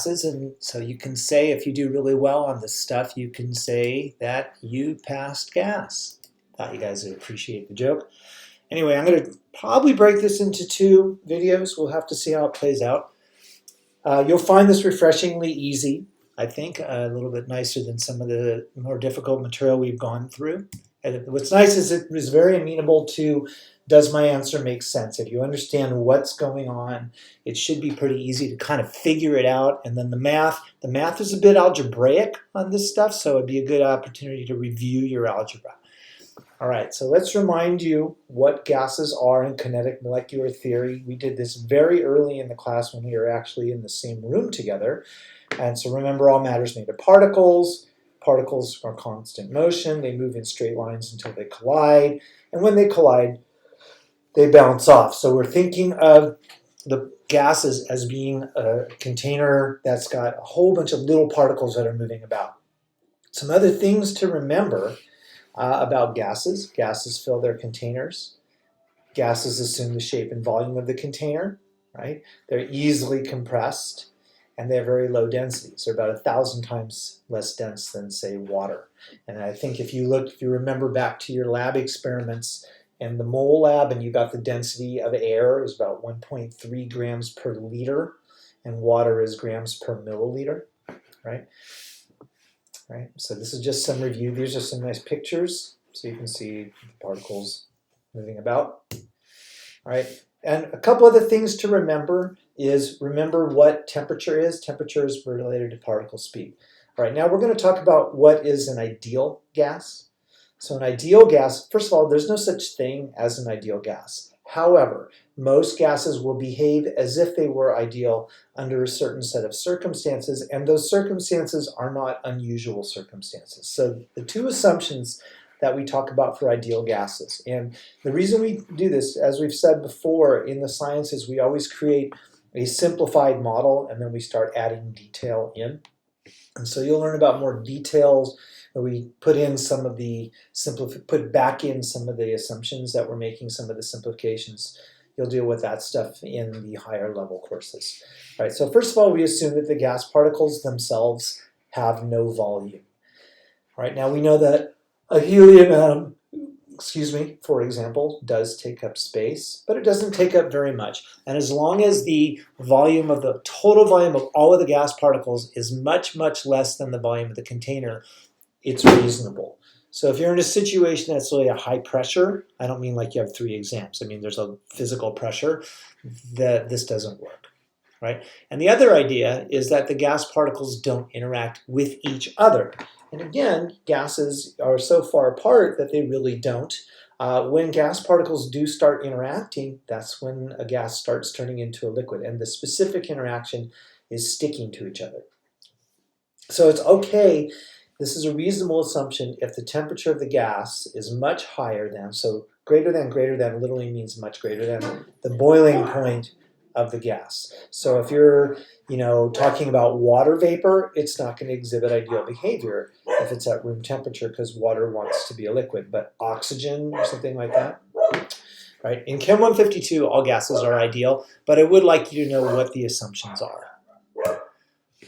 And so you can say, if you do really well on this stuff, you can say that you passed gas. Thought you guys would appreciate the joke. Anyway, I'm going to probably break this into 2 videos. We'll have to see how it plays out. You'll find this refreshingly easy, I think, a little bit nicer than some of the more difficult material we've gone through. And what's nice is it was very amenable to, does my answer make sense? If you understand what's going on, it should be pretty easy to kind of figure it out. And then the math is a bit algebraic on this stuff, so it'd be a good opportunity to review your algebra. All right, so let's remind you what gases are in kinetic molecular theory. We did this very early in the class when we were actually in the same room together. And so remember, all matter is made of particles. Particles are constant motion. They move in straight lines until they collide. And when they collide, they bounce off. So we're thinking of the gases as being a container that's got a whole bunch of little particles that are moving about. Some other things to remember about gases. Gases fill their containers. Gases assume the shape and volume of the container, right? They're easily compressed, and they have very low densities. They're about 1,000 times less dense than, say, water. And I think if you remember back to your lab experiments in the mole lab, and you got the density of air is about 1.3 grams per liter, and water is grams per milliliter, right? Right. So this is just some review. These are some nice pictures, so you can see the particles moving about. All right. And a couple other things to remember is, remember what temperature is. Temperature is related to particle speed. All right. Now we're going to talk about what is an ideal gas. So an ideal gas, first of all, there's no such thing as an ideal gas. However, most gases will behave as if they were ideal under a certain set of circumstances, and those circumstances are not unusual circumstances. So the 2 assumptions that we talk about for ideal gases, and the reason we do this, as we've said before in the sciences, we always create a simplified model and then we start adding detail in. And so you'll learn about more details. We put in some of the put back in some of the assumptions that we're making, some of the simplifications. You'll deal with that stuff in the higher level courses. All right, so first of all, we assume that the gas particles themselves have no volume. All right, now we know that a helium atom, for example, does take up space, but it doesn't take up very much. And as long as the volume of the total volume of all of the gas particles is much, much less than the volume of the container, it's reasonable. So if you're in a situation that's really a high pressure, I don't mean like you have 3 exams. I mean there's a physical pressure, that this doesn't work, right? And the other idea is that the gas particles don't interact with each other. And again, gases are so far apart that they really don't. When gas particles do start interacting, that's when a gas starts turning into a liquid. And the specific interaction is sticking to each other. So it's okay. This is a reasonable assumption if the temperature of the gas is much higher than, so greater than literally means much greater than the boiling point of the gas. So if you're, talking about water vapor, it's not going to exhibit ideal behavior if it's at room temperature because water wants to be a liquid, but oxygen or something like that, right? In Chem 152, all gases are ideal, but I would like you to know what the assumptions are.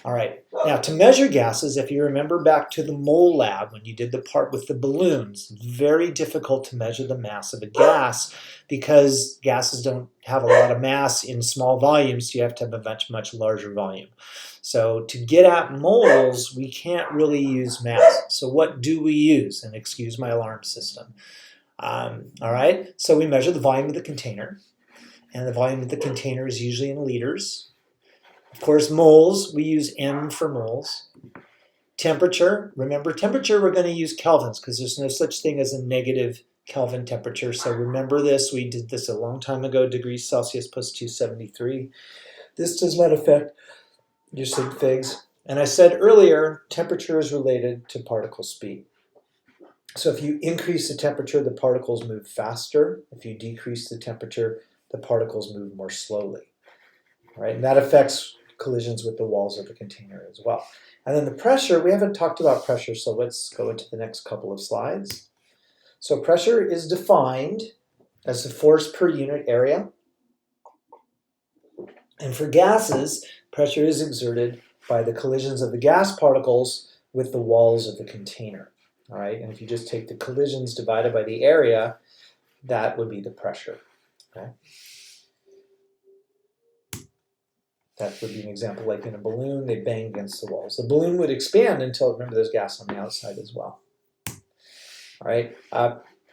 All right, now to measure gases, if you remember back to the mole lab when you did the part with the balloons, very difficult to measure the mass of a gas because gases don't have a lot of mass in small volumes, so you have to have a much, much larger volume. So to get at moles, we can't really use mass. So what do we use? And excuse my alarm system. All right, so we measure the volume of the container, and the volume of the container is usually in liters. Of course, moles, we use M for moles. Temperature, remember temperature, we're going to use kelvins because there's no such thing as a negative Kelvin temperature. So remember this, we did this a long time ago, degrees Celsius plus 273. This does not affect your sig figs. And I said earlier, temperature is related to particle speed. So if you increase the temperature, the particles move faster. If you decrease the temperature, the particles move more slowly. All right, and that affects collisions with the walls of the container as well. And then the pressure, we haven't talked about pressure, so let's go into the next couple of slides. So pressure is defined as the force per unit area. And for gases, pressure is exerted by the collisions of the gas particles with the walls of the container. All right, and if you just take the collisions divided by the area, that would be the pressure. Okay. That would be an example, like in a balloon, they bang against the walls. The balloon would expand until, remember, there's gas on the outside as well. All right.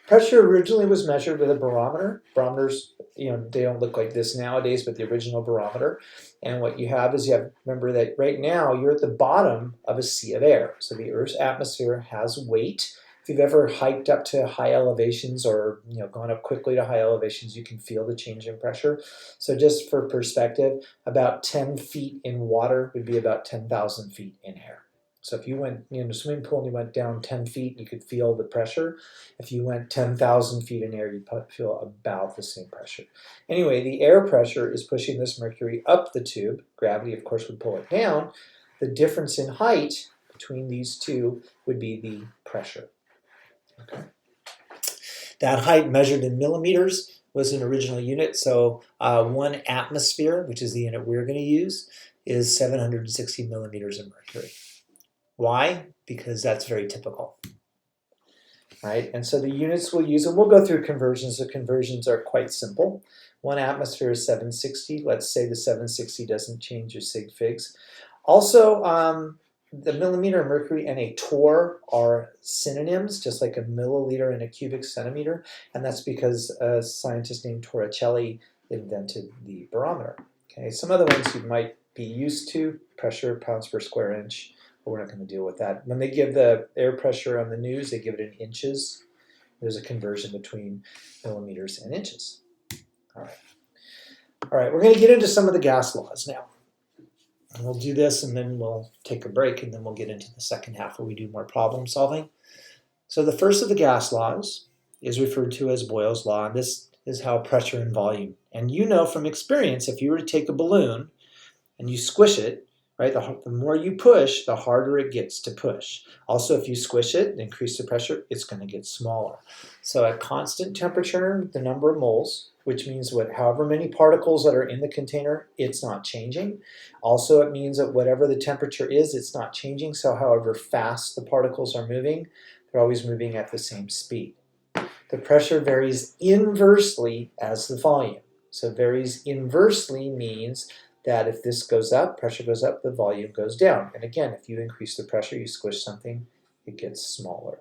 Pressure originally was measured with a barometer. Barometers, they don't look like this nowadays, but the original barometer. And what you have is remember that right now you're at the bottom of a sea of air. So the Earth's atmosphere has weight. If you've ever hiked up to high elevations or gone up quickly to high elevations, you can feel the change in pressure. So just for perspective, about 10 feet in water would be about 10,000 feet in air. So if you went in a swimming pool and you went down 10 feet, you could feel the pressure. If you went 10,000 feet in air, you'd feel about the same pressure. Anyway, the air pressure is pushing this mercury up the tube. Gravity, of course, would pull it down. The difference in height between these two would be the pressure. Okay. That height measured in millimeters was an original unit. So 1 atmosphere, which is the unit we're going to use, is 760 millimeters of mercury. Why? Because that's very typical. Right? And so the units we'll use, and we'll go through conversions. The conversions are quite simple. 1 atmosphere is 760. Let's say the 760 doesn't change your sig figs. Also, the millimeter of mercury and a torr are synonyms, just like a milliliter and a cubic centimeter. And that's because a scientist named Torricelli invented the barometer. Okay, some other ones you might be used to, pressure, pounds per square inch. But we're not going to deal with that. When they give the air pressure on the news, they give it in inches. There's a conversion between millimeters and inches. All right, we're going to get into some of the gas laws now. And we'll do this, and then we'll take a break, and then we'll get into the second half where we do more problem solving. So the first of the gas laws is referred to as Boyle's law, and this is how pressure and volume. And from experience, if you were to take a balloon and you squish it, right? The more you push, the harder it gets to push. Also, if you squish it and increase the pressure, it's going to get smaller. So at constant temperature, the number of moles, which means however many particles that are in the container, it's not changing. Also, it means that whatever the temperature is, it's not changing. So however fast the particles are moving, they're always moving at the same speed. The pressure varies inversely as the volume. So varies inversely means that if this goes up, pressure goes up, the volume goes down. And again, if you increase the pressure, you squish something, it gets smaller.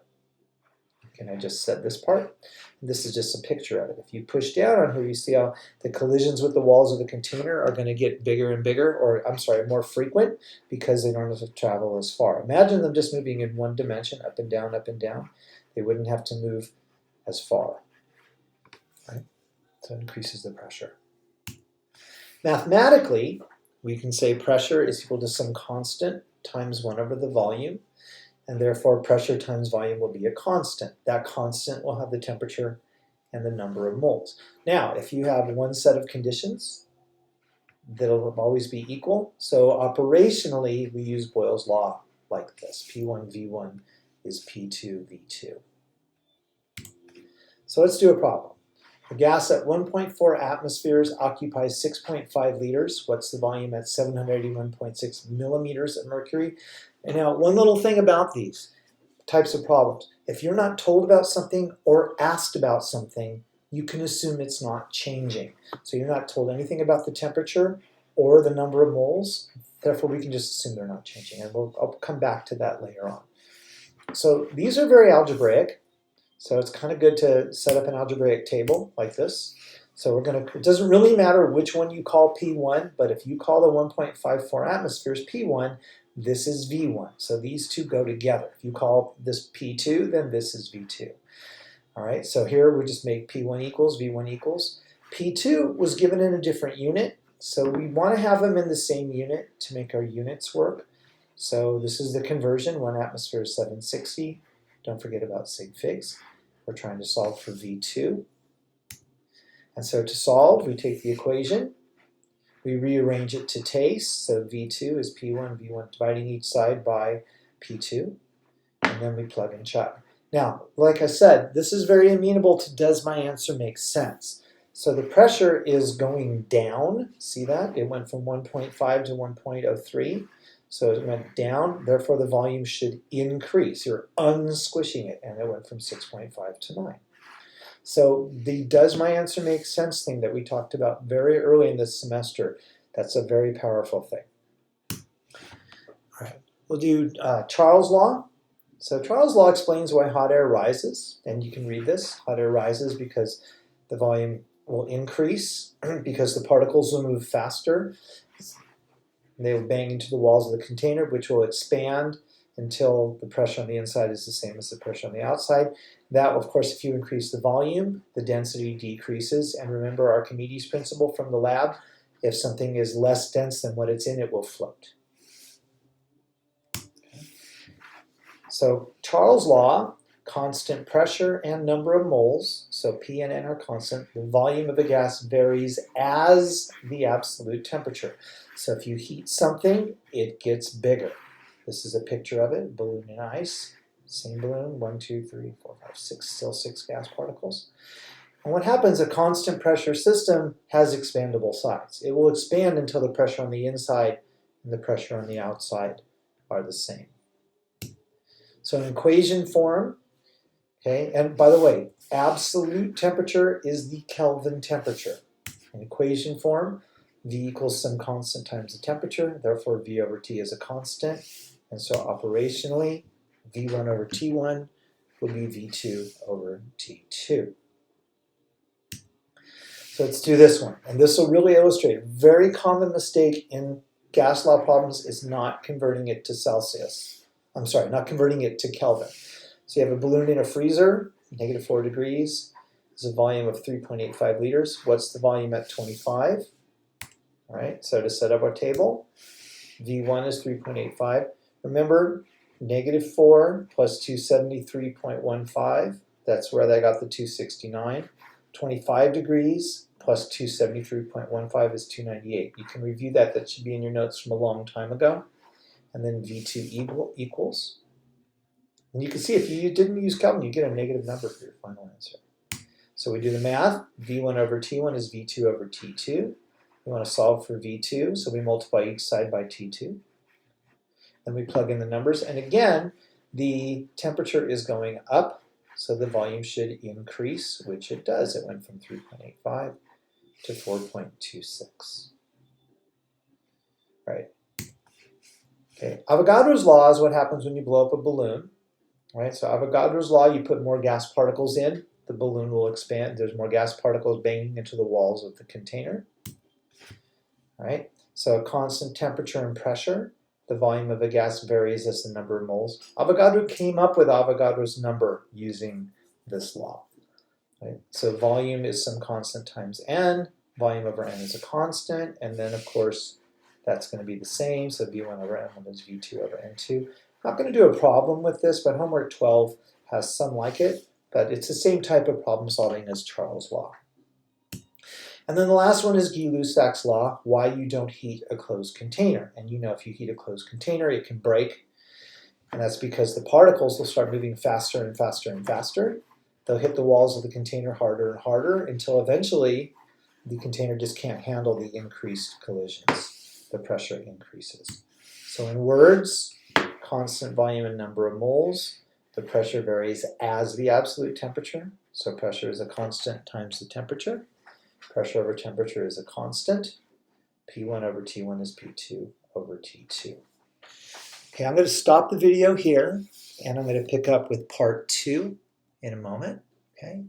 Okay, I just said this part. This is just a picture of it. If you push down on here, you see how the collisions with the walls of the container are going to get bigger and bigger, or more frequent, because they don't have to travel as far. Imagine them just moving in one dimension, up and down, up and down. They wouldn't have to move as far. Right? So it increases the pressure. Mathematically, we can say pressure is equal to some constant times 1 over the volume, and therefore pressure times volume will be a constant. That constant will have the temperature and the number of moles. Now, if you have one set of conditions, that'll always be equal. So operationally, we use Boyle's law like this. P1 V1 is P2 V2. So let's do a problem. A gas at 1.4 atmospheres occupies 6.5 liters. What's the volume at 781.6 millimeters of mercury? And now, one little thing about these types of problems. If you're not told about something or asked about something, you can assume it's not changing. So you're not told anything about the temperature or the number of moles. Therefore, we can just assume they're not changing. And I'll come back to that later on. So these are very algebraic. So it's kind of good to set up an algebraic table like this. So it doesn't really matter which one you call P1, but if you call the 1.54 atmospheres P1, this is V1. So these two go together. If you call this P2, then this is V2. All right, so here we just make P1 equals V1 equals. P2 was given in a different unit, so we want to have them in the same unit to make our units work. So this is the conversion. 1 atmosphere is 760. Don't forget about sig figs. We're trying to solve for V2. And so to solve, we take the equation, we rearrange it to taste. So V2 is P1, V1, dividing each side by P2. And then we plug and chug. Now, like I said, this is very amenable to does my answer make sense? So the pressure is going down. See that? It went from 1.5 to 1.03. So it went down, therefore the volume should increase. You're unsquishing it, and it went from 6.5 to 9. So the does my answer make sense thing that we talked about very early in this semester, that's a very powerful thing. All right, we'll do Charles' law. So Charles' law explains why hot air rises, and you can read this. Hot air rises because the volume will increase, because the particles will move faster. They will bang into the walls of the container, which will expand until the pressure on the inside is the same as the pressure on the outside. That, of course, if you increase the volume, the density decreases. And remember Archimedes' principle from the lab, if something is less dense than what it's in, it will float. So Charles' law, constant pressure and number of moles, so P and N are constant. The volume of a gas varies as the absolute temperature. So if you heat something, it gets bigger. This is a picture of it, balloon in ice. Same balloon, 1, 2, 3, 4, 5, 6, still 6 gas particles. And what happens, a constant pressure system has expandable sides. It will expand until the pressure on the inside and the pressure on the outside are the same. So in equation form, okay, and by the way, absolute temperature is the Kelvin temperature. In equation form, V equals some constant times the temperature, therefore V over T is a constant. And so operationally, V1 over T1 will be V2 over T2. So let's do this one. And this will really illustrate a very common mistake in gas law problems is not converting it to Celsius. I'm sorry, not converting it to Kelvin. So you have a balloon in a freezer, -4 degrees. There's a volume of 3.85 liters. What's the volume at 25? All right, so to set up our table, V1 is 3.85. Remember, -4 plus 273.15, that's where they got the 269. 25 degrees plus 273.15 is 298. You can review that. That should be in your notes from a long time ago. And then V2 equals. And you can see if you didn't use Kelvin, you get a negative number for your final answer. So we do the math. V1 over T1 is V2 over T2. We want to solve for V2, so we multiply each side by T2. Then we plug in the numbers, and again, the temperature is going up, so the volume should increase, which it does. It went from 3.85 to 4.26. Right. Okay. Avogadro's law is what happens when you blow up a balloon. Right. So Avogadro's law, you put more gas particles in, the balloon will expand. There's more gas particles banging into the walls of the container. Right? So a constant temperature and pressure, the volume of a gas varies as the number of moles. Avogadro came up with Avogadro's number using this law. Right? So volume is some constant times N, volume over N is a constant, and then of course that's going to be the same, so V1 over N1 is V2 over N2. I'm not going to do a problem with this, but homework 12 has some like it, but it's the same type of problem solving as Charles' law. And then the last one is Gay-Lussac's law, why you don't heat a closed container. And you know if you heat a closed container, it can break. And that's because the particles will start moving faster and faster and faster. They'll hit the walls of the container harder and harder until eventually the container just can't handle the increased collisions. The pressure increases. So in words, constant volume and number of moles. The pressure varies as the absolute temperature. So pressure is a constant times the temperature. Pressure over temperature is a constant. P1 over T1 is P2 over T2. Okay, I'm going to stop the video here, and I'm going to pick up with part 2 in a moment. Okay.